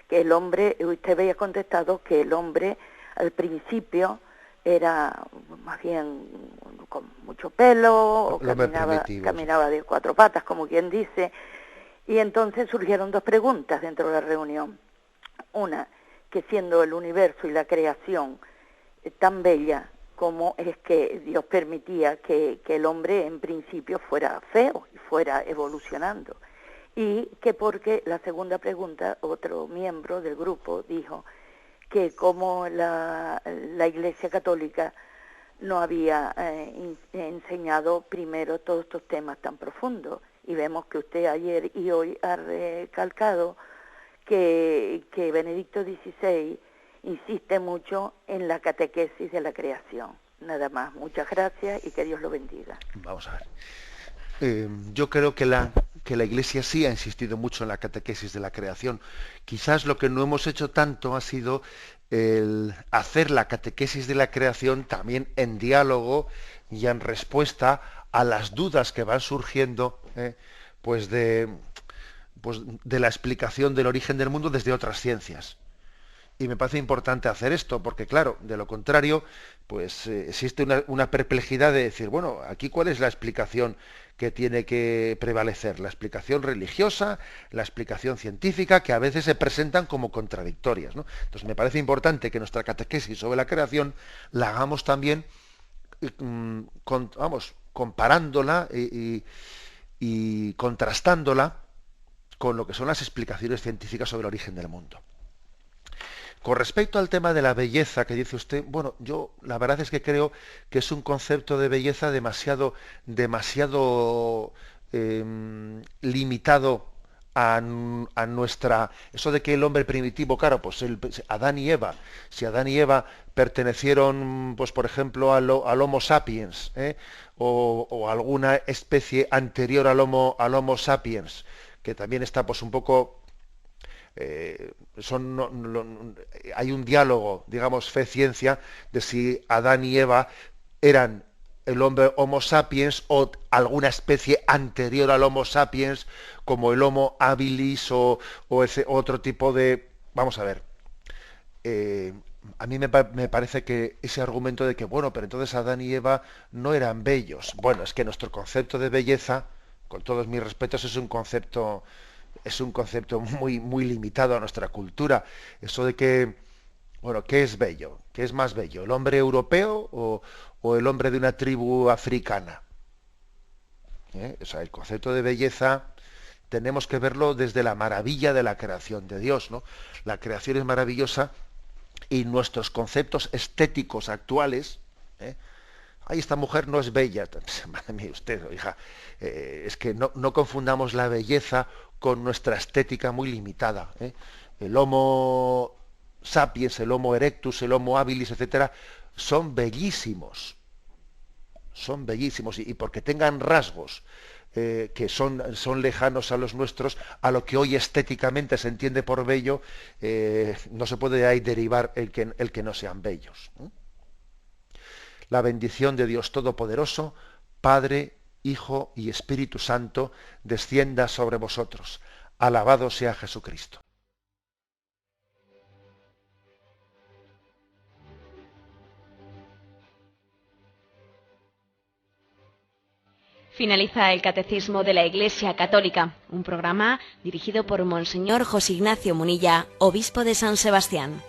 que el hombre, usted había contestado que el hombre al principio era más bien con mucho pelo, o caminaba de 4 patas, como quien dice, y entonces surgieron 2 preguntas dentro de la reunión. Una, que siendo el universo y la creación tan bella, como es que Dios permitía que el hombre en principio fuera feo y fuera evolucionando. Y que porque la segunda pregunta, otro miembro del grupo dijo que como la Iglesia Católica no había enseñado primero todos estos temas tan profundos. Y vemos que usted ayer y hoy ha recalcado que Benedicto XVI insiste mucho en la catequesis de la creación. Nada más, muchas gracias y que Dios lo bendiga. Vamos a ver. Yo creo que la Iglesia sí ha insistido mucho en la catequesis de la creación. Quizás lo que no hemos hecho tanto ha sido el hacer la catequesis de la creación también en diálogo y en respuesta a las dudas que van surgiendo pues de la explicación del origen del mundo desde otras ciencias. Y me parece importante hacer esto, porque claro, de lo contrario, pues existe una perplejidad de decir, bueno, aquí cuál es la explicación que tiene que prevalecer, la explicación religiosa, la explicación científica, que a veces se presentan como contradictorias, ¿no? Entonces me parece importante que nuestra catequesis sobre la creación la hagamos también, comparándola y contrastándola con lo que son las explicaciones científicas sobre el origen del mundo. Con respecto al tema de la belleza que dice usted, bueno, yo la verdad es que creo que es un concepto de belleza demasiado limitado a nuestra... Eso de que el hombre primitivo, claro, pues Adán y Eva, si Adán y Eva pertenecieron, pues por ejemplo, al Homo sapiens, o alguna especie anterior al Homo sapiens, que también está pues un poco... hay un diálogo, digamos, fe-ciencia, de si Adán y Eva eran el hombre Homo sapiens o alguna especie anterior al Homo sapiens, como el Homo habilis o ese otro tipo de... Vamos a ver. A mí me parece que ese argumento de que, bueno, pero entonces Adán y Eva no eran bellos. Bueno, es que nuestro concepto de belleza, con todos mis respetos, es un concepto muy, muy limitado a nuestra cultura. Eso de que, bueno, ¿qué es bello? ¿Qué es más bello? ¿El hombre europeo o el hombre de una tribu africana? O sea, el concepto de belleza tenemos que verlo desde la maravilla de la creación de Dios, ¿no? La creación es maravillosa y nuestros conceptos estéticos actuales, ay, esta mujer no es bella. Madre mía, usted, hija, es que no confundamos la belleza con nuestra estética muy limitada. El Homo sapiens, el Homo erectus, el Homo habilis, etcétera, son bellísimos. Son bellísimos y porque tengan rasgos que son lejanos a los nuestros, a lo que hoy estéticamente se entiende por bello, no se puede de ahí derivar el que no sean bellos. La bendición de Dios Todopoderoso, Padre, Hijo y Espíritu Santo, descienda sobre vosotros. Alabado sea Jesucristo. Finaliza el Catecismo de la Iglesia Católica, un programa dirigido por Monseñor José Ignacio Munilla, obispo de San Sebastián.